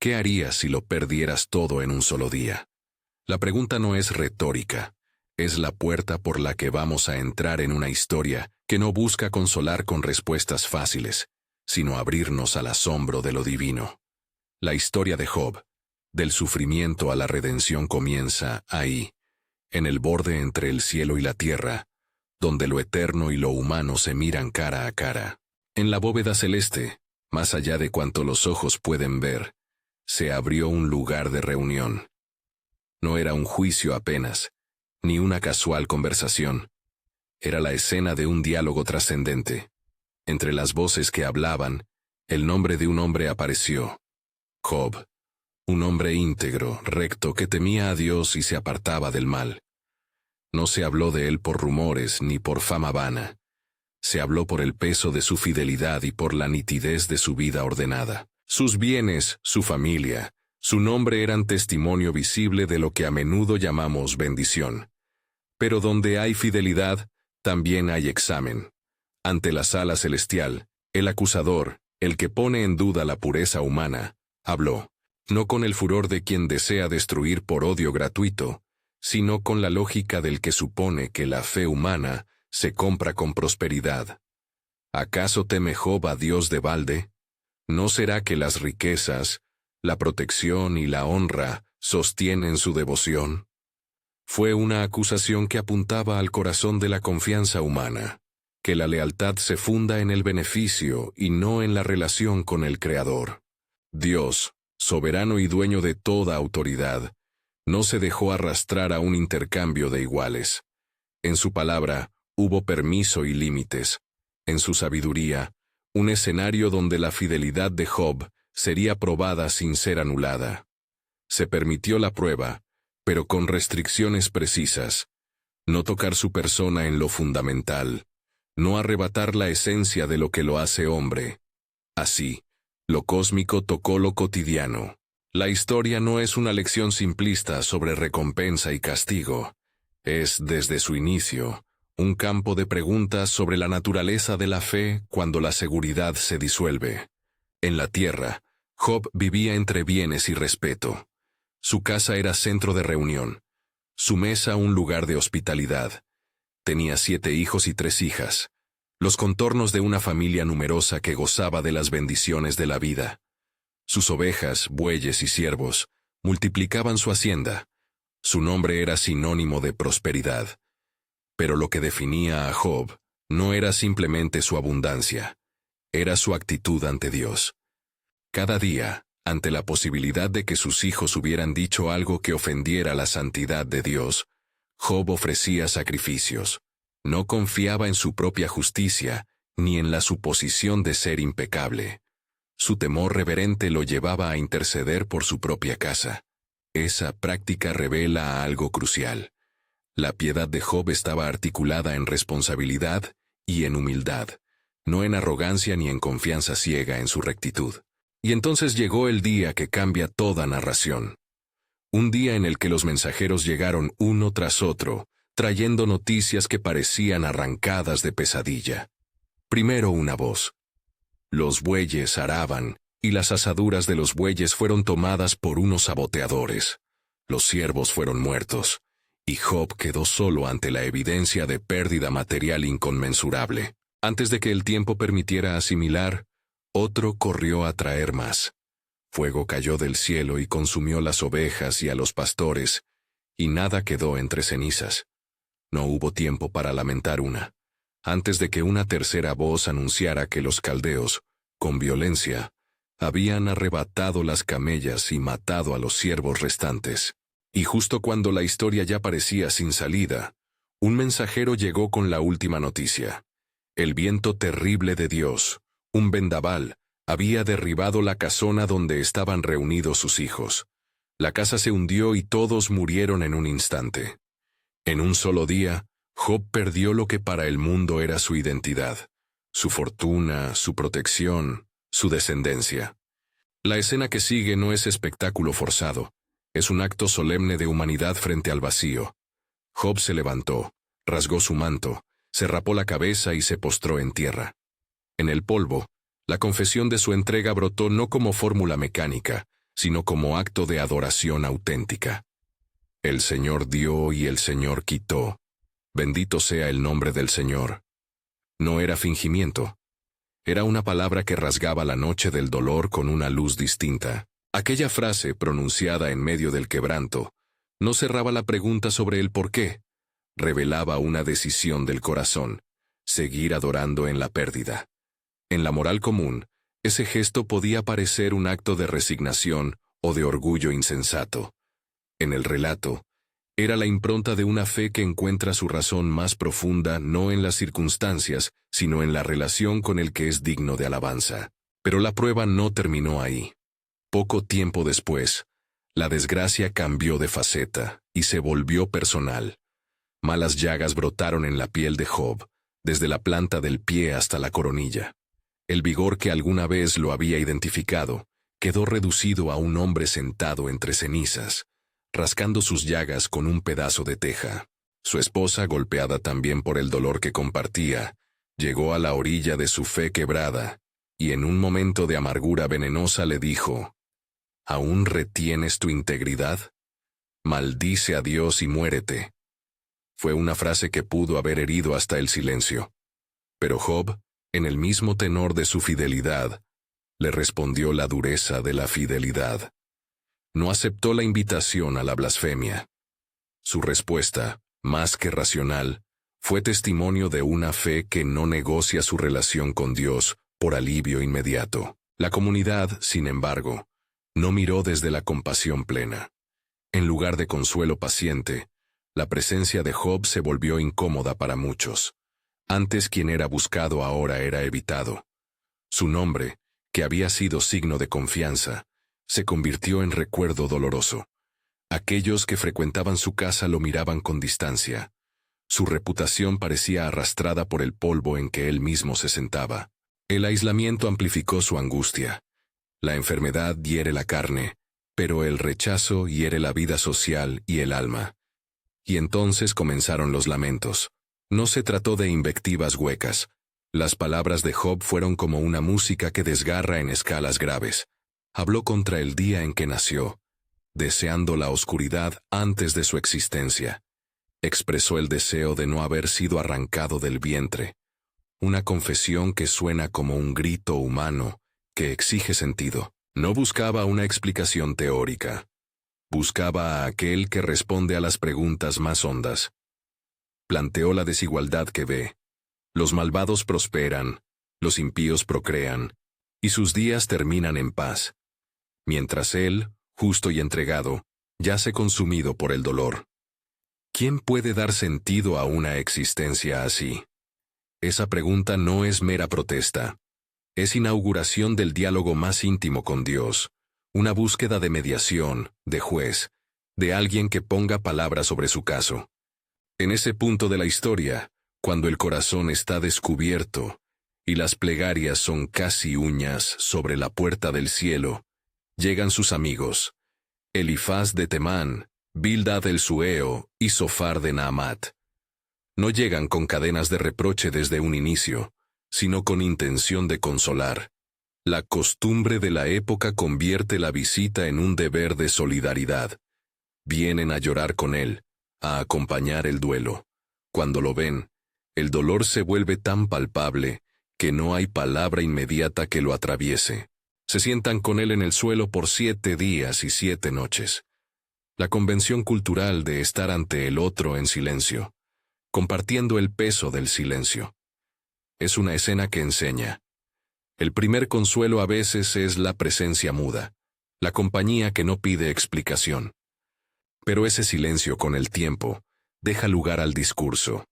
¿Qué harías si lo perdieras todo en un solo día? La pregunta no es retórica, es la puerta por la que vamos a entrar en una historia que no busca consolar con respuestas fáciles, sino abrirnos al asombro de lo divino. La historia de Job, del sufrimiento a la redención, comienza ahí, en el borde entre el cielo y la tierra, donde lo eterno y lo humano se miran cara a cara. En la bóveda celeste, más allá de cuanto los ojos pueden ver, se abrió un lugar de reunión. No era un juicio apenas, ni una casual conversación. Era la escena de un diálogo trascendente. Entre las voces que hablaban, el nombre de un hombre apareció. Job, un hombre íntegro, recto, que temía a Dios y se apartaba del mal. No se habló de él por rumores ni por fama vana. Se habló por el peso de su fidelidad y por la nitidez de su vida ordenada. Sus bienes, su familia, su nombre eran testimonio visible de lo que a menudo llamamos bendición. Pero donde hay fidelidad, también hay examen. Ante la sala celestial, el acusador, el que pone en duda la pureza humana, habló, no con el furor de quien desea destruir por odio gratuito, sino con la lógica del que supone que la fe humana se compra con prosperidad. ¿Acaso teme Job a Dios de balde? ¿No será que las riquezas, la protección y la honra sostienen su devoción? Fue una acusación que apuntaba al corazón de la confianza humana, que la lealtad se funda en el beneficio y no en la relación con el Creador. Dios, soberano y dueño de toda autoridad, no se dejó arrastrar a un intercambio de iguales. En su palabra hubo permiso y límites. En su sabiduría, un escenario donde la fidelidad de Job sería probada sin ser anulada. Se permitió la prueba, pero con restricciones precisas. No tocar su persona en lo fundamental, no arrebatar la esencia de lo que lo hace hombre. Así, lo cósmico tocó lo cotidiano. La historia no es una lección simplista sobre recompensa y castigo. Es, desde su inicio, un campo de preguntas sobre la naturaleza de la fe cuando la seguridad se disuelve. En la tierra, Job vivía entre bienes y respeto. Su casa era centro de reunión, su mesa un lugar de hospitalidad. Tenía 7 hijos y 3 hijas, los contornos de una familia numerosa que gozaba de las bendiciones de la vida. Sus ovejas, bueyes y siervos multiplicaban su hacienda. Su nombre era sinónimo de prosperidad. Pero lo que definía a Job no era simplemente su abundancia, era su actitud ante Dios. Cada día, ante la posibilidad de que sus hijos hubieran dicho algo que ofendiera la santidad de Dios, Job ofrecía sacrificios. No confiaba en su propia justicia, ni en la suposición de ser impecable. Su temor reverente lo llevaba a interceder por su propia casa. Esa práctica revela algo crucial. La piedad de Job estaba articulada en responsabilidad y en humildad, no en arrogancia ni en confianza ciega en su rectitud. Y entonces llegó el día que cambia toda narración. Un día en el que los mensajeros llegaron uno tras otro, trayendo noticias que parecían arrancadas de pesadilla. Primero una voz. Los bueyes araban, y las asaduras de los bueyes fueron tomadas por unos saboteadores. Los siervos fueron muertos, y Job quedó solo ante la evidencia de pérdida material inconmensurable. Antes de que el tiempo permitiera asimilar, otro corrió a traer más. Fuego cayó del cielo y consumió las ovejas y a los pastores, y nada quedó entre cenizas. No hubo tiempo para lamentar una. Antes de que una tercera voz anunciara que los caldeos, con violencia, habían arrebatado las camellas y matado a los siervos restantes. Y justo cuando la historia ya parecía sin salida, un mensajero llegó con la última noticia. El viento terrible de Dios, un vendaval, había derribado la casona donde estaban reunidos sus hijos. La casa se hundió y todos murieron en un instante. En un solo día, Job perdió lo que para el mundo era su identidad, su fortuna, su protección, su descendencia. La escena que sigue no es espectáculo forzado, es un acto solemne de humanidad frente al vacío. Job se levantó, rasgó su manto, se rapó la cabeza y se postró en tierra. En el polvo, la confesión de su entrega brotó no como fórmula mecánica, sino como acto de adoración auténtica. El Señor dio y el Señor quitó. Bendito sea el nombre del Señor. No era fingimiento. Era una palabra que rasgaba la noche del dolor con una luz distinta. Aquella frase, pronunciada en medio del quebranto, no cerraba la pregunta sobre el por qué. Revelaba una decisión del corazón: seguir adorando en la pérdida. En la moral común, ese gesto podía parecer un acto de resignación o de orgullo insensato. En el relato, era la impronta de una fe que encuentra su razón más profunda no en las circunstancias, sino en la relación con el que es digno de alabanza. Pero la prueba no terminó ahí. Poco tiempo después, la desgracia cambió de faceta y se volvió personal. Malas llagas brotaron en la piel de Job, desde la planta del pie hasta la coronilla. El vigor que alguna vez lo había identificado quedó reducido a un hombre sentado entre cenizas, rascando sus llagas con un pedazo de teja. Su esposa, golpeada también por el dolor que compartía, llegó a la orilla de su fe quebrada, y en un momento de amargura venenosa le dijo: ¿Aún retienes tu integridad? Maldice a Dios y muérete. Fue una frase que pudo haber herido hasta el silencio. Pero Job, en el mismo tenor de su fidelidad, le respondió la dureza de la fidelidad. No aceptó la invitación a la blasfemia. Su respuesta, más que racional, fue testimonio de una fe que no negocia su relación con Dios por alivio inmediato. La comunidad, sin embargo, no miró desde la compasión plena. En lugar de consuelo paciente, la presencia de Job se volvió incómoda para muchos. Antes quien era buscado ahora era evitado. Su nombre, que había sido signo de confianza, se convirtió en recuerdo doloroso. Aquellos que frecuentaban su casa lo miraban con distancia. Su reputación parecía arrastrada por el polvo en que él mismo se sentaba. El aislamiento amplificó su angustia. La enfermedad hiere la carne, pero el rechazo hiere la vida social y el alma. Y entonces comenzaron los lamentos. No se trató de invectivas huecas. Las palabras de Job fueron como una música que desgarra en escalas graves. Habló contra el día en que nació, deseando la oscuridad antes de su existencia. Expresó el deseo de no haber sido arrancado del vientre. Una confesión que suena como un grito humano, que exige sentido. No buscaba una explicación teórica. Buscaba a aquel que responde a las preguntas más hondas. Planteó la desigualdad que ve. Los malvados prosperan, los impíos procrean, y sus días terminan en paz. Mientras él, justo y entregado, yace consumido por el dolor. ¿Quién puede dar sentido a una existencia así? Esa pregunta no es mera protesta. Es inauguración del diálogo más íntimo con Dios, una búsqueda de mediación, de juez, de alguien que ponga palabras sobre su caso. En ese punto de la historia, cuando el corazón está descubierto y las plegarias son casi uñas sobre la puerta del cielo, llegan sus amigos, Elifaz de Temán, Bildad el Sueo y Sofar de Naamat. No llegan con cadenas de reproche desde un inicio, sino con intención de consolar. La costumbre de la época convierte la visita en un deber de solidaridad. Vienen a llorar con él, a acompañar el duelo. Cuando lo ven, el dolor se vuelve tan palpable que no hay palabra inmediata que lo atraviese. Se sientan con él en el suelo por 7 días y 7 noches. La convención cultural de estar ante el otro en silencio, compartiendo el peso del silencio. Es una escena que enseña. El primer consuelo a veces es la presencia muda, la compañía que no pide explicación. Pero ese silencio con el tiempo deja lugar al discurso.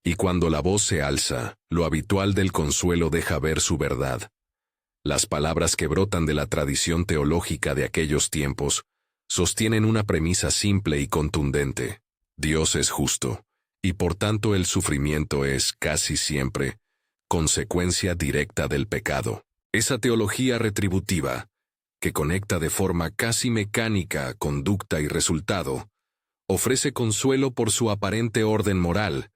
Y cuando la voz se alza, lo habitual del consuelo deja ver su verdad. Las palabras que brotan de la tradición teológica de aquellos tiempos sostienen una premisa simple y contundente. Dios es justo, y por tanto el sufrimiento es, casi siempre, consecuencia directa del pecado. Esa teología retributiva, que conecta de forma casi mecánica conducta y resultado, ofrece consuelo por su aparente orden moral,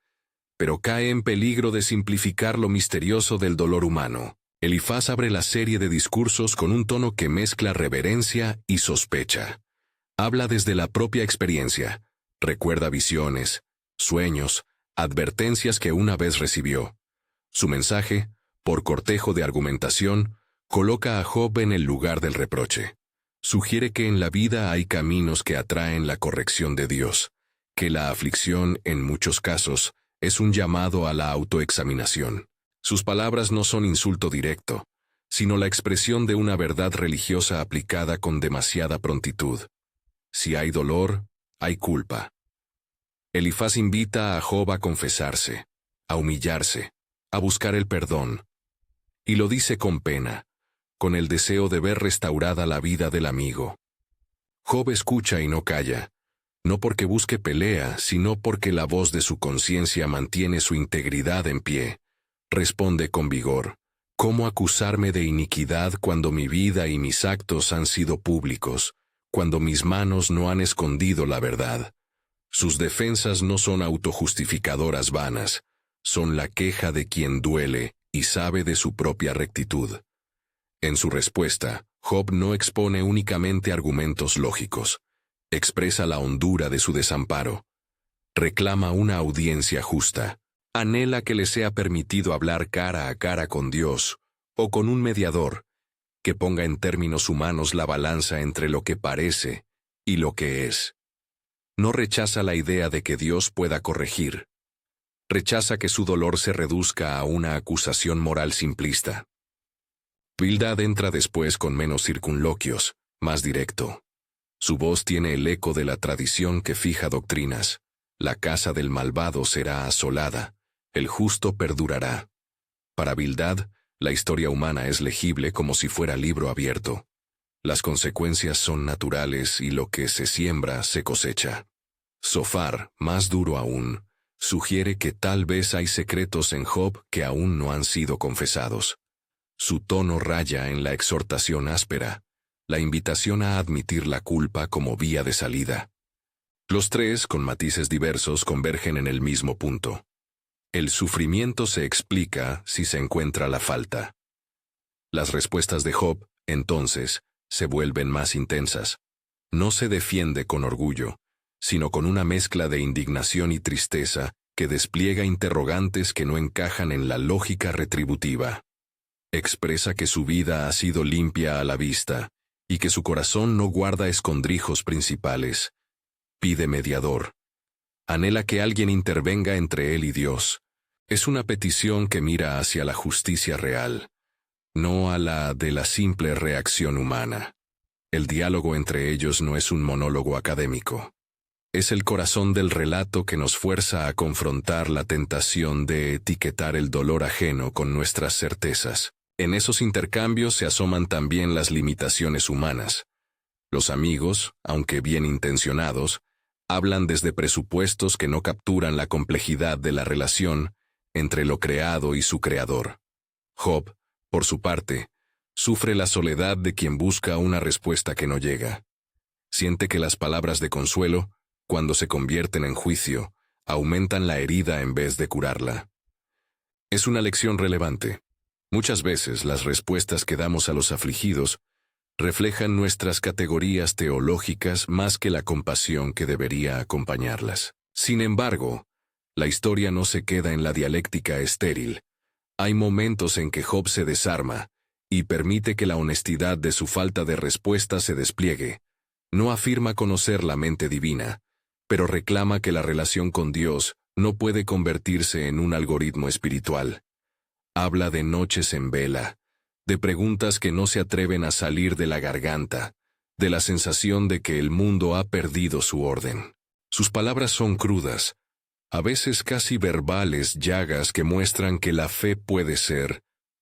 pero cae en peligro de simplificar lo misterioso del dolor humano. Elifaz abre la serie de discursos con un tono que mezcla reverencia y sospecha. Habla desde la propia experiencia, recuerda visiones, sueños, advertencias que una vez recibió. Su mensaje, por cortejo de argumentación, coloca a Job en el lugar del reproche. Sugiere que en la vida hay caminos que atraen la corrección de Dios, que la aflicción, en muchos casos, es un llamado a la autoexaminación. Sus palabras no son insulto directo, sino la expresión de una verdad religiosa aplicada con demasiada prontitud. Si hay dolor, hay culpa. Elifaz invita a Job a confesarse, a humillarse, a buscar el perdón. Y lo dice con pena, con el deseo de ver restaurada la vida del amigo. Job escucha y no calla, no porque busque pelea, sino porque la voz de su conciencia mantiene su integridad en pie. Responde con vigor: ¿cómo acusarme de iniquidad cuando mi vida y mis actos han sido públicos, cuando mis manos no han escondido la verdad? Sus defensas no son autojustificadoras vanas, son la queja de quien duele y sabe de su propia rectitud. En su respuesta, Job no expone únicamente argumentos lógicos, expresa la hondura de su desamparo, reclama una audiencia justa, anhela que le sea permitido hablar cara a cara con Dios o con un mediador, que ponga en términos humanos la balanza entre lo que parece y lo que es. No rechaza la idea de que Dios pueda corregir. Rechaza que su dolor se reduzca a una acusación moral simplista. Bildad entra después con menos circunloquios, más directo. Su voz tiene el eco de la tradición que fija doctrinas. La casa del malvado será asolada, el justo perdurará. Para Bildad, la historia humana es legible como si fuera libro abierto. Las consecuencias son naturales y lo que se siembra se cosecha. Zofar, más duro aún, sugiere que tal vez hay secretos en Job que aún no han sido confesados. Su tono raya en la exhortación áspera, la invitación a admitir la culpa como vía de salida. Los tres, con matices diversos, convergen en el mismo punto. El sufrimiento se explica si se encuentra la falta. Las respuestas de Job, entonces, se vuelven más intensas. No se defiende con orgullo, sino con una mezcla de indignación y tristeza que despliega interrogantes que no encajan en la lógica retributiva. Expresa que su vida ha sido limpia a la vista y que su corazón no guarda escondrijos principales. Pide mediador. Anhela que alguien intervenga entre él y Dios. Es una petición que mira hacia la justicia real, no a la de la simple reacción humana. El diálogo entre ellos no es un monólogo académico. Es el corazón del relato que nos fuerza a confrontar la tentación de etiquetar el dolor ajeno con nuestras certezas. En esos intercambios se asoman también las limitaciones humanas. Los amigos, aunque bien intencionados, hablan desde presupuestos que no capturan la complejidad de la relación entre lo creado y su creador. Job, por su parte, sufre la soledad de quien busca una respuesta que no llega. Siente que las palabras de consuelo, cuando se convierten en juicio, aumentan la herida en vez de curarla. Es una lección relevante. Muchas veces las respuestas que damos a los afligidos reflejan nuestras categorías teológicas más que la compasión que debería acompañarlas. Sin embargo, la historia no se queda en la dialéctica estéril. Hay momentos en que Job se desarma y permite que la honestidad de su falta de respuesta se despliegue. No afirma conocer la mente divina, pero reclama que la relación con Dios no puede convertirse en un algoritmo espiritual. Habla de noches en vela, de preguntas que no se atreven a salir de la garganta, de la sensación de que el mundo ha perdido su orden. Sus palabras son crudas, a veces casi verbales llagas que muestran que la fe puede ser,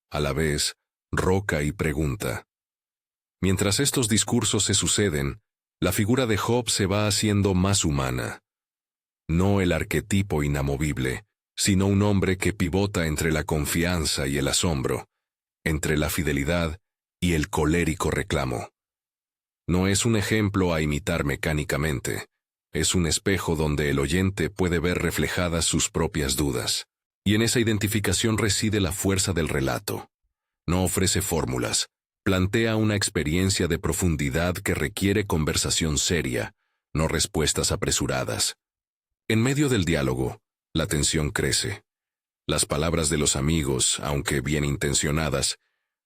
a la vez, roca y pregunta. Mientras estos discursos se suceden, la figura de Job se va haciendo más humana. No el arquetipo inamovible, sino un hombre que pivota entre la confianza y el asombro, entre la fidelidad y el colérico reclamo. No es un ejemplo a imitar mecánicamente, es un espejo donde el oyente puede ver reflejadas sus propias dudas, y en esa identificación reside la fuerza del relato. No ofrece fórmulas. Plantea una experiencia de profundidad que requiere conversación seria, no respuestas apresuradas. En medio del diálogo, la tensión crece. Las palabras de los amigos, aunque bien intencionadas,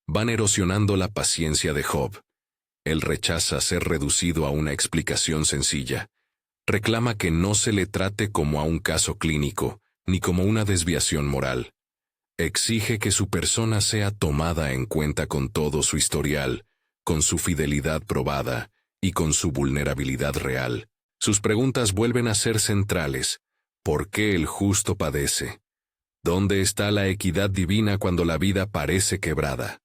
van erosionando la paciencia de Job. Él rechaza ser reducido a una explicación sencilla. Reclama que no se le trate como a un caso clínico, ni como una desviación moral. Exige que su persona sea tomada en cuenta con todo su historial, con su fidelidad probada y con su vulnerabilidad real. Sus preguntas vuelven a ser centrales. ¿Por qué el justo padece? ¿Dónde está la equidad divina cuando la vida parece quebrada?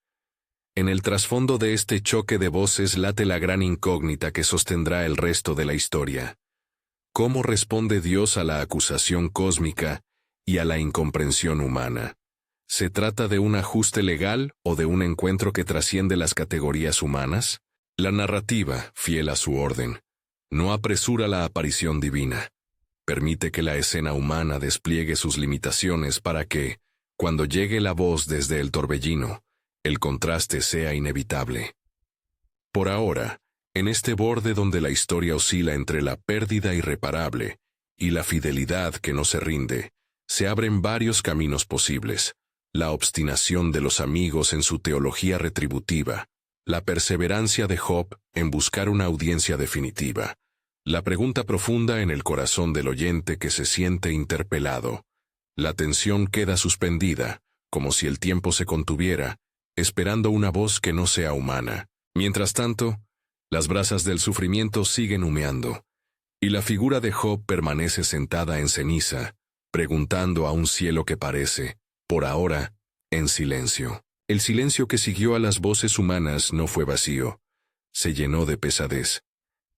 En el trasfondo de este choque de voces late la gran incógnita que sostendrá el resto de la historia. ¿Cómo responde Dios a la acusación cósmica y a la incomprensión humana? ¿Se trata de un ajuste legal o de un encuentro que trasciende las categorías humanas? La narrativa, fiel a su orden, no apresura la aparición divina. Permite que la escena humana despliegue sus limitaciones para que, cuando llegue la voz desde el torbellino, el contraste sea inevitable. Por ahora, en este borde donde la historia oscila entre la pérdida irreparable y la fidelidad que no se rinde, se abren varios caminos posibles. La obstinación de los amigos en su teología retributiva, la perseverancia de Job en buscar una audiencia definitiva, la pregunta profunda en el corazón del oyente que se siente interpelado. La tensión queda suspendida, como si el tiempo se contuviera, esperando una voz que no sea humana. Mientras tanto, las brasas del sufrimiento siguen humeando, y la figura de Job permanece sentada en ceniza, preguntando a un cielo que parece, por ahora, en silencio. El silencio que siguió a las voces humanas no fue vacío, se llenó de pesadez.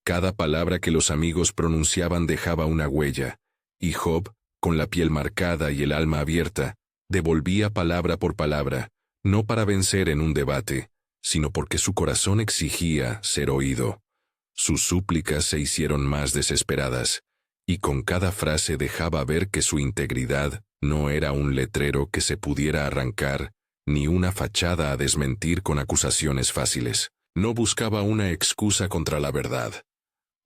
Cada palabra que los amigos pronunciaban dejaba una huella, y Job, con la piel marcada y el alma abierta, devolvía palabra por palabra, no para vencer en un debate, sino porque su corazón exigía ser oído. Sus súplicas se hicieron más desesperadas, y con cada frase dejaba ver que su integridad no era un letrero que se pudiera arrancar, ni una fachada a desmentir con acusaciones fáciles. No buscaba una excusa contra la verdad.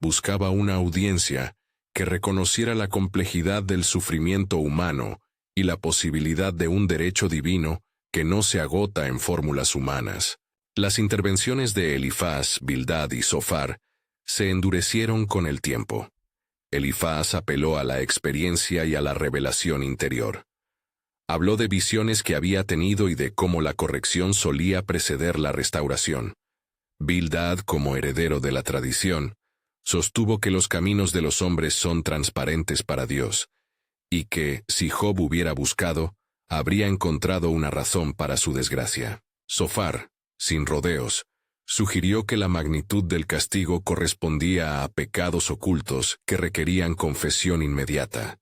Buscaba una audiencia que reconociera la complejidad del sufrimiento humano y la posibilidad de un derecho divino que no se agota en fórmulas humanas. Las intervenciones de Elifaz, Bildad y Zofar se endurecieron con el tiempo. Elifaz apeló a la experiencia y a la revelación interior. Habló de visiones que había tenido y de cómo la corrección solía preceder la restauración. Bildad, como heredero de la tradición, sostuvo que los caminos de los hombres son transparentes para Dios, y que, si Job hubiera buscado, habría encontrado una razón para su desgracia. Zofar, sin rodeos, sugirió que la magnitud del castigo correspondía a pecados ocultos que requerían confesión inmediata.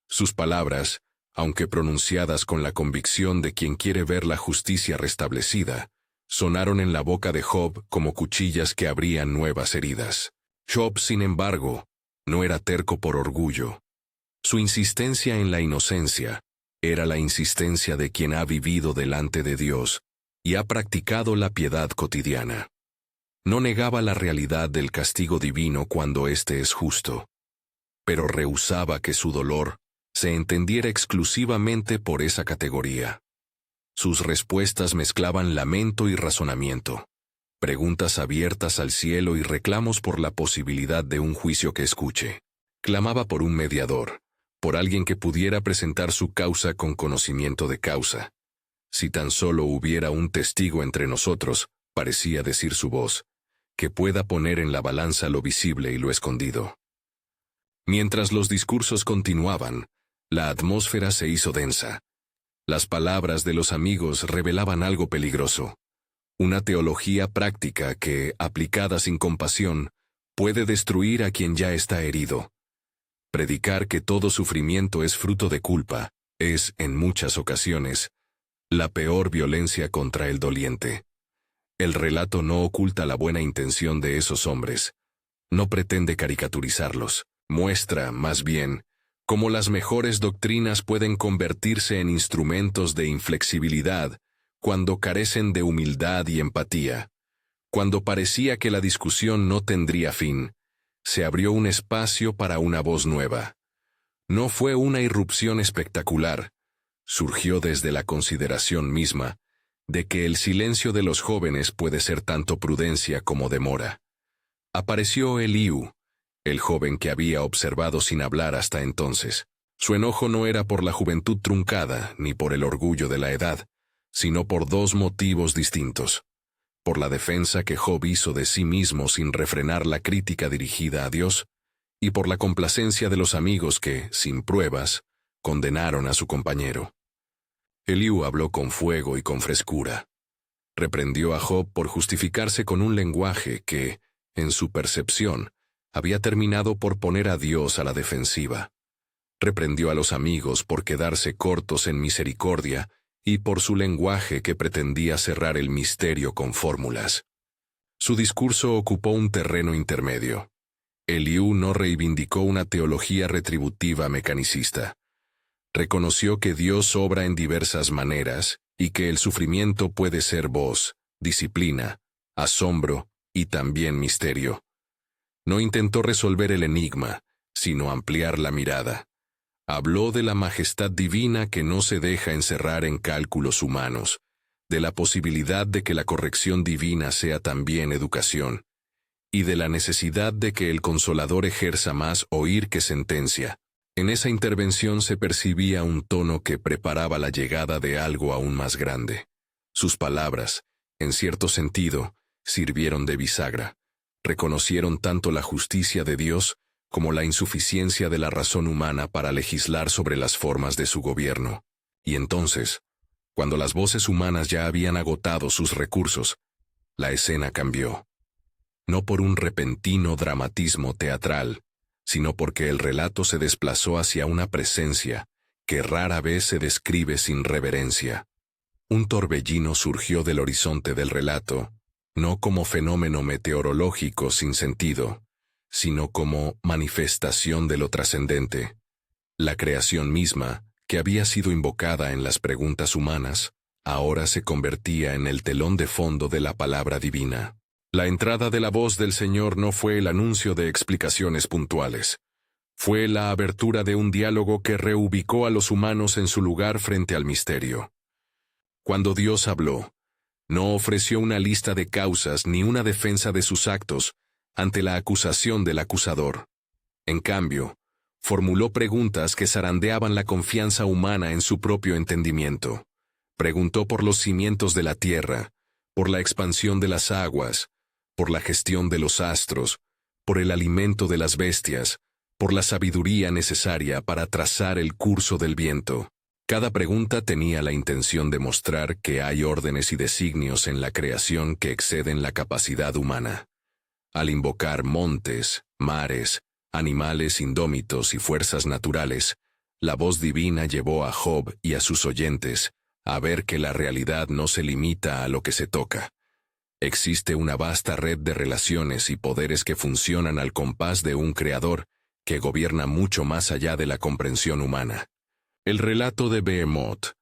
Sus palabras, aunque pronunciadas con la convicción de quien quiere ver la justicia restablecida, sonaron en la boca de Job como cuchillas que abrían nuevas heridas. Job, sin embargo, no era terco por orgullo. Su insistencia en la inocencia era la insistencia de quien ha vivido delante de Dios y ha practicado la piedad cotidiana. No negaba la realidad del castigo divino cuando éste es justo, pero rehusaba que su dolor se entendiera exclusivamente por esa categoría. Sus respuestas mezclaban lamento y razonamiento, preguntas abiertas al cielo y reclamos por la posibilidad de un juicio que escuche. Clamaba por un mediador, por alguien que pudiera presentar su causa con conocimiento de causa. Si tan solo hubiera un testigo entre nosotros, parecía decir su voz, que pueda poner en la balanza lo visible y lo escondido. Mientras los discursos continuaban, la atmósfera se hizo densa. Las palabras de los amigos revelaban algo peligroso. Una teología práctica que, aplicada sin compasión, puede destruir a quien ya está herido. Predicar que todo sufrimiento es fruto de culpa es, en muchas ocasiones, la peor violencia contra el doliente. El relato no oculta la buena intención de esos hombres. No pretende caricaturizarlos. Muestra, más bien, cómo las mejores doctrinas pueden convertirse en instrumentos de inflexibilidad cuando carecen de humildad y empatía. Cuando parecía que la discusión no tendría fin, se abrió un espacio para una voz nueva. No fue una irrupción espectacular, surgió desde la consideración misma de que el silencio de los jóvenes puede ser tanto prudencia como demora. Apareció Eliú, el joven que había observado sin hablar hasta entonces. Su enojo no era por la juventud truncada ni por el orgullo de la edad, sino por dos motivos distintos. Por la defensa que Job hizo de sí mismo sin refrenar la crítica dirigida a Dios, y por la complacencia de los amigos que, sin pruebas, condenaron a su compañero. Eliú habló con fuego y con frescura. Reprendió a Job por justificarse con un lenguaje que, en su percepción, había terminado por poner a Dios a la defensiva. Reprendió a los amigos por quedarse cortos en misericordia y por su lenguaje que pretendía cerrar el misterio con fórmulas. Su discurso ocupó un terreno intermedio. Eliú no reivindicó una teología retributiva mecanicista. Reconoció que Dios obra en diversas maneras y que el sufrimiento puede ser voz, disciplina, asombro y también misterio. No intentó resolver el enigma, sino ampliar la mirada. Habló de la majestad divina que no se deja encerrar en cálculos humanos, de la posibilidad de que la corrección divina sea también educación, y de la necesidad de que el Consolador ejerza más oír que sentencia. En esa intervención se percibía un tono que preparaba la llegada de algo aún más grande. Sus palabras, en cierto sentido, sirvieron de bisagra. Reconocieron tanto la justicia de Dios como la insuficiencia de la razón humana para legislar sobre las formas de su gobierno. Y entonces, cuando las voces humanas ya habían agotado sus recursos, la escena cambió. No por un repentino dramatismo teatral, sino porque el relato se desplazó hacia una presencia que rara vez se describe sin reverencia. Un torbellino surgió del horizonte del relato, no como fenómeno meteorológico sin sentido, sino como manifestación de lo trascendente. La creación misma, que había sido invocada en las preguntas humanas, ahora se convertía en el telón de fondo de la palabra divina. La entrada de la voz del Señor no fue el anuncio de explicaciones puntuales. Fue la abertura de un diálogo que reubicó a los humanos en su lugar frente al misterio. Cuando Dios habló, no ofreció una lista de causas ni una defensa de sus actos ante la acusación del acusador. En cambio, formuló preguntas que zarandeaban la confianza humana en su propio entendimiento. Preguntó por los cimientos de la tierra, por la expansión de las aguas, por la gestión de los astros, por el alimento de las bestias, por la sabiduría necesaria para trazar el curso del viento. Cada pregunta tenía la intención de mostrar que hay órdenes y designios en la creación que exceden la capacidad humana. Al invocar montes, mares, animales indómitos y fuerzas naturales, la voz divina llevó a Job y a sus oyentes a ver que la realidad no se limita a lo que se toca. Existe una vasta red de relaciones y poderes que funcionan al compás de un creador que gobierna mucho más allá de la comprensión humana. El relato de Behemoth,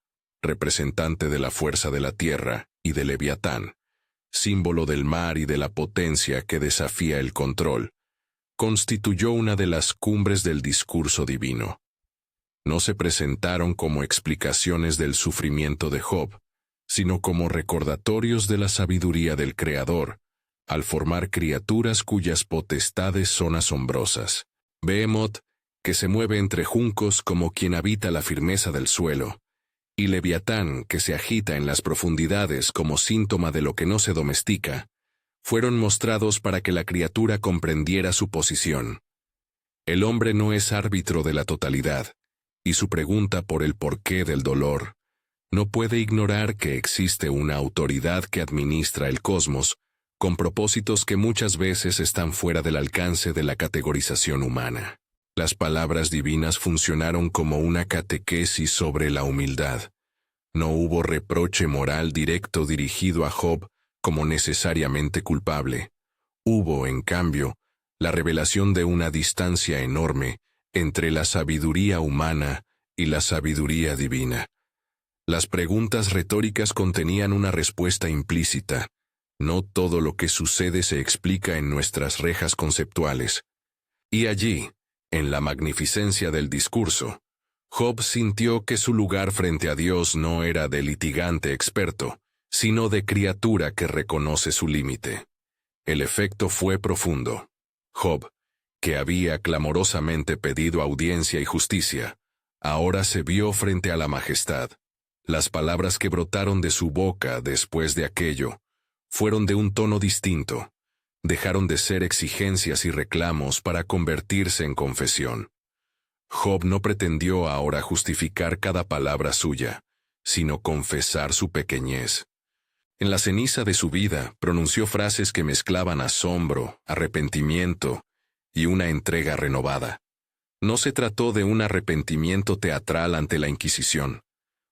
representante de la fuerza de la tierra, y de Leviatán, símbolo del mar y de la potencia que desafía el control, constituyó una de las cumbres del discurso divino. No se presentaron como explicaciones del sufrimiento de Job, sino como recordatorios de la sabiduría del Creador, al formar criaturas cuyas potestades son asombrosas. Behemoth, que se mueve entre juncos como quien habita la firmeza del suelo, y Leviatán, que se agita en las profundidades como síntoma de lo que no se domestica, fueron mostrados para que la criatura comprendiera su posición. El hombre no es árbitro de la totalidad, y su pregunta por el porqué del dolor no puede ignorar que existe una autoridad que administra el cosmos con propósitos que muchas veces están fuera del alcance de la categorización humana. Las palabras divinas funcionaron como una catequesis sobre la humildad. No hubo reproche moral directo dirigido a Job como necesariamente culpable. Hubo, en cambio, la revelación de una distancia enorme entre la sabiduría humana y la sabiduría divina. Las preguntas retóricas contenían una respuesta implícita. No todo lo que sucede se explica en nuestras rejas conceptuales. Y allí, en la magnificencia del discurso, Job sintió que su lugar frente a Dios no era de litigante experto, sino de criatura que reconoce su límite. El efecto fue profundo. Job, que había clamorosamente pedido audiencia y justicia, ahora se vio frente a la majestad. Las palabras que brotaron de su boca después de aquello fueron de un tono distinto. Dejaron de ser exigencias y reclamos para convertirse en confesión. Job no pretendió ahora justificar cada palabra suya, sino confesar su pequeñez. En la ceniza de su vida pronunció frases que mezclaban asombro, arrepentimiento y una entrega renovada. No se trató de un arrepentimiento teatral ante la Inquisición.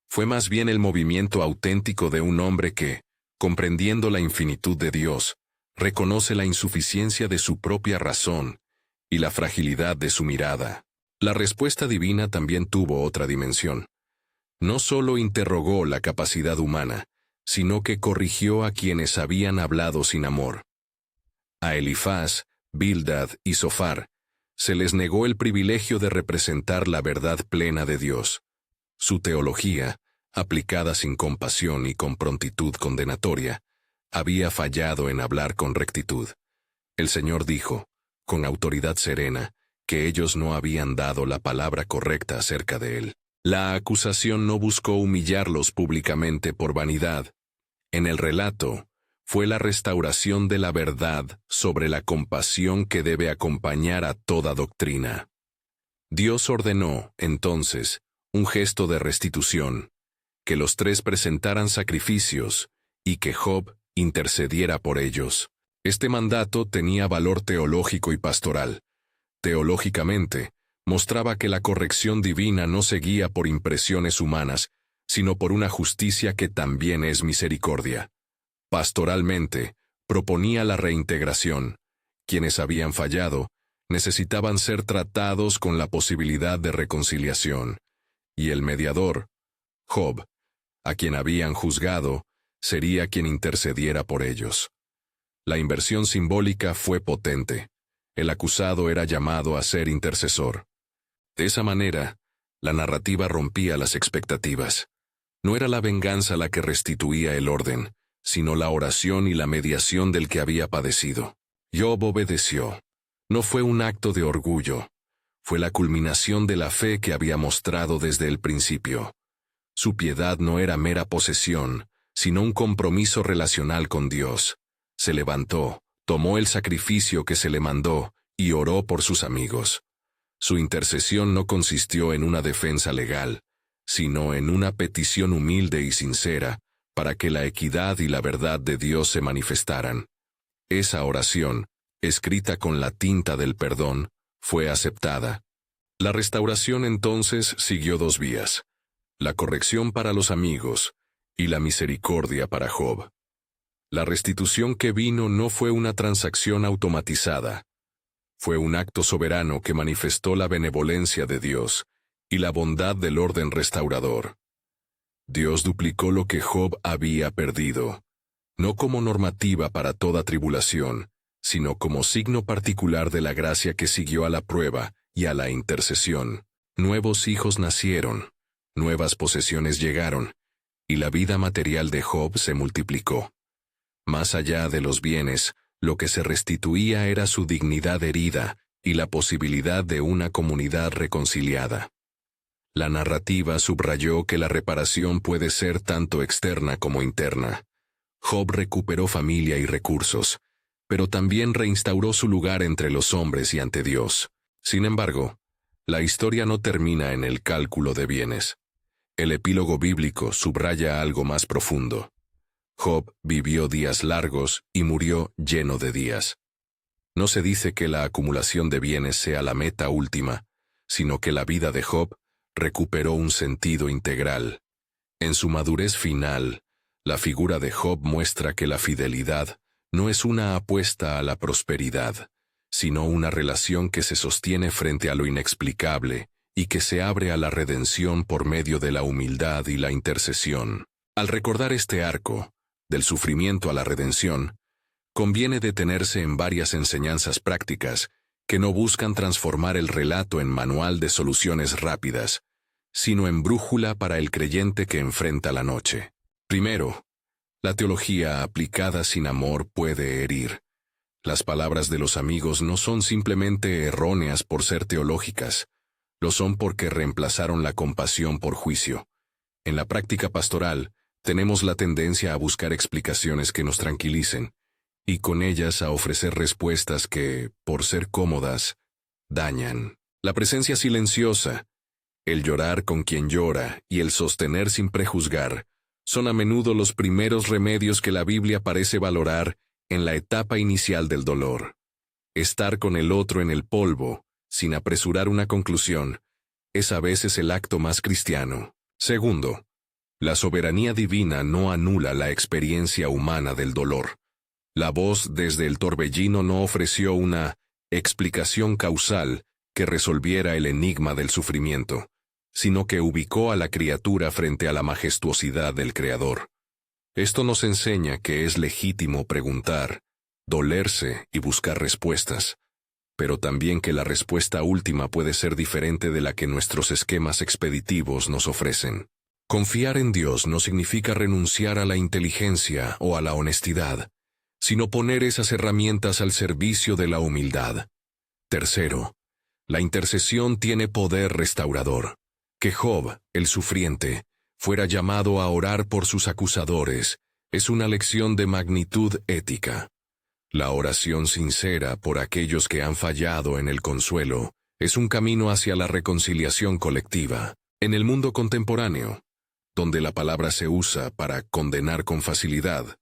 Fue más bien el movimiento auténtico de un hombre que, comprendiendo la infinitud de Dios, reconoce la insuficiencia de su propia razón y la fragilidad de su mirada. La respuesta divina también tuvo otra dimensión. No solo interrogó la capacidad humana, sino que corrigió a quienes habían hablado sin amor. A Elifaz, Bildad y Zofar se les negó el privilegio de representar la verdad plena de Dios. Su teología, aplicada sin compasión y con prontitud condenatoria, había fallado en hablar con rectitud. El Señor dijo, con autoridad serena, que ellos no habían dado la palabra correcta acerca de él. La acusación no buscó humillarlos públicamente por vanidad. En el relato, fue la restauración de la verdad sobre la compasión que debe acompañar a toda doctrina. Dios ordenó, entonces, un gesto de restitución, que los tres presentaran sacrificios y que Job intercediera por ellos. Este mandato tenía valor teológico y pastoral. Teológicamente, mostraba que la corrección divina no se guía por impresiones humanas, sino por una justicia que también es misericordia. Pastoralmente, proponía la reintegración. Quienes habían fallado, necesitaban ser tratados con la posibilidad de reconciliación. Y el mediador, Job, a quien habían juzgado, sería quien intercediera por ellos. La inversión simbólica fue potente. El acusado era llamado a ser intercesor. De esa manera, la narrativa rompía las expectativas. No era la venganza la que restituía el orden, sino la oración y la mediación del que había padecido. Job obedeció. No fue un acto de orgullo. Fue la culminación de la fe que había mostrado desde el principio. Su piedad no era mera posesión, sino un compromiso relacional con Dios. Se levantó, tomó el sacrificio que se le mandó y oró por sus amigos. Su intercesión no consistió en una defensa legal, sino en una petición humilde y sincera para que la equidad y la verdad de Dios se manifestaran. Esa oración, escrita con la tinta del perdón, fue aceptada. La restauración entonces siguió dos vías: la corrección para los amigos y la misericordia para Job. La restitución que vino no fue una transacción automatizada. Fue un acto soberano que manifestó la benevolencia de Dios y la bondad del orden restaurador. Dios duplicó lo que Job había perdido, no como normativa para toda tribulación, sino como signo particular de la gracia que siguió a la prueba y a la intercesión. Nuevos hijos nacieron, nuevas posesiones llegaron, y la vida material de Job se multiplicó. Más allá de los bienes, lo que se restituía era su dignidad herida y la posibilidad de una comunidad reconciliada. La narrativa subrayó que la reparación puede ser tanto externa como interna. Job recuperó familia y recursos, pero también reinstauró su lugar entre los hombres y ante Dios. Sin embargo, la historia no termina en el cálculo de bienes. El epílogo bíblico subraya algo más profundo. Job vivió días largos y murió lleno de días. No se dice que la acumulación de bienes sea la meta última, sino que la vida de Job recuperó un sentido integral. En su madurez final, la figura de Job muestra que la fidelidad no es una apuesta a la prosperidad, sino una relación que se sostiene frente a lo inexplicable y que se abre a la redención por medio de la humildad y la intercesión. Al recordar este arco, del sufrimiento a la redención, conviene detenerse en varias enseñanzas prácticas que no buscan transformar el relato en manual de soluciones rápidas, sino en brújula para el creyente que enfrenta la noche. Primero, la teología aplicada sin amor puede herir. Las palabras de los amigos no son simplemente erróneas por ser teológicas, lo son porque reemplazaron la compasión por juicio. En la práctica pastoral, tenemos la tendencia a buscar explicaciones que nos tranquilicen, y con ellas a ofrecer respuestas que, por ser cómodas, dañan. La presencia silenciosa, el llorar con quien llora y el sostener sin prejuzgar, son a menudo los primeros remedios que la Biblia parece valorar en la etapa inicial del dolor. Estar con el otro en el polvo, sin apresurar una conclusión, es a veces el acto más cristiano. Segundo, la soberanía divina no anula la experiencia humana del dolor. La voz desde el torbellino no ofreció una explicación causal que resolviera el enigma del sufrimiento, sino que ubicó a la criatura frente a la majestuosidad del Creador. Esto nos enseña que es legítimo preguntar, dolerse y buscar respuestas, pero también que la respuesta última puede ser diferente de la que nuestros esquemas expeditivos nos ofrecen. Confiar en Dios no significa renunciar a la inteligencia o a la honestidad, sino poner esas herramientas al servicio de la humildad. Tercero, la intercesión tiene poder restaurador. Que Job, el sufriente, fuera llamado a orar por sus acusadores, es una lección de magnitud ética. La oración sincera por aquellos que han fallado en el consuelo es un camino hacia la reconciliación colectiva. En el mundo contemporáneo, donde la palabra se usa para condenar con facilidad,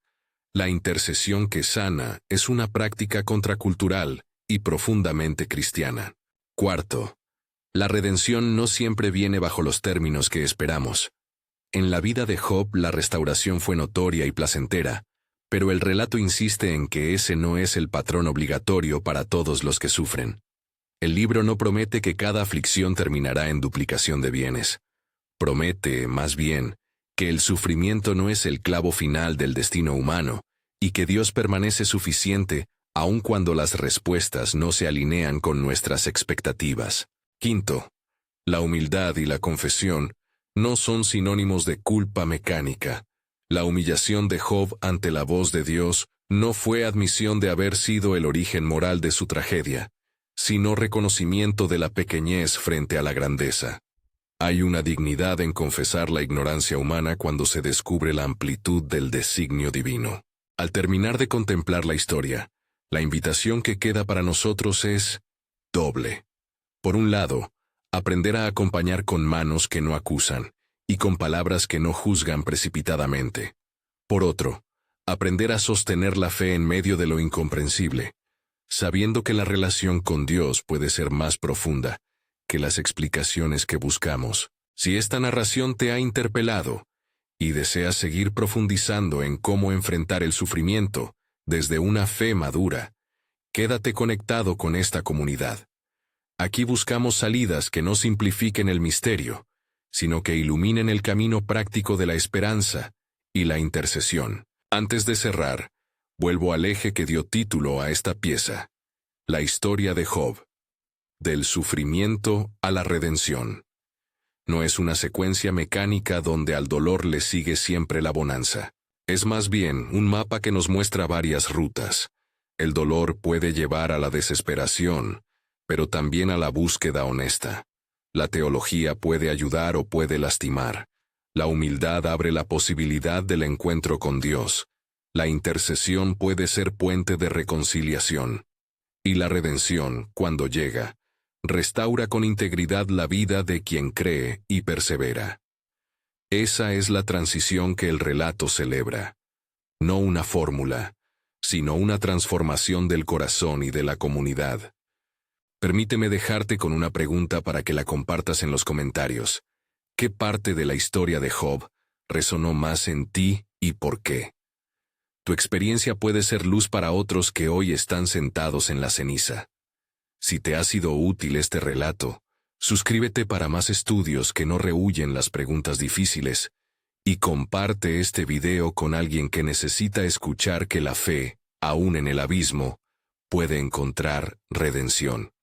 la intercesión que sana es una práctica contracultural y profundamente cristiana. Cuarto, la redención no siempre viene bajo los términos que esperamos. En la vida de Job la restauración fue notoria y placentera, pero el relato insiste en que ese no es el patrón obligatorio para todos los que sufren. El libro no promete que cada aflicción terminará en duplicación de bienes. Promete, más bien, que el sufrimiento no es el clavo final del destino humano, y que Dios permanece suficiente aun cuando las respuestas no se alinean con nuestras expectativas. Quinto, la humildad y la confesión no son sinónimos de culpa mecánica. La humillación de Job ante la voz de Dios no fue admisión de haber sido el origen moral de su tragedia, sino reconocimiento de la pequeñez frente a la grandeza. Hay una dignidad en confesar la ignorancia humana cuando se descubre la amplitud del designio divino. Al terminar de contemplar la historia, la invitación que queda para nosotros es doble. Por un lado, aprender a acompañar con manos que no acusan y con palabras que no juzgan precipitadamente. Por otro, aprender a sostener la fe en medio de lo incomprensible, sabiendo que la relación con Dios puede ser más profunda que las explicaciones que buscamos. Si esta narración te ha interpelado y deseas seguir profundizando en cómo enfrentar el sufrimiento desde una fe madura, quédate conectado con esta comunidad. Aquí buscamos salidas que no simplifiquen el misterio, sino que iluminen el camino práctico de la esperanza y la intercesión. Antes de cerrar, vuelvo al eje que dio título a esta pieza, la historia de Job. Del sufrimiento a la redención. No es una secuencia mecánica donde al dolor le sigue siempre la bonanza. Es más bien un mapa que nos muestra varias rutas. El dolor puede llevar a la desesperación, pero también a la búsqueda honesta. La teología puede ayudar o puede lastimar. La humildad abre la posibilidad del encuentro con Dios. La intercesión puede ser puente de reconciliación. Y la redención, cuando llega, restaura con integridad la vida de quien cree y persevera. Esa es la transición que el relato celebra. No una fórmula, sino una transformación del corazón y de la comunidad. Permíteme dejarte con una pregunta para que la compartas en los comentarios. ¿Qué parte de la historia de Job resonó más en ti y por qué? Tu experiencia puede ser luz para otros que hoy están sentados en la ceniza. Si te ha sido útil este relato, Suscríbete para más estudios que no rehuyen las preguntas difíciles y comparte este video con alguien que necesita escuchar que la fe, aún en el abismo, puede encontrar redención.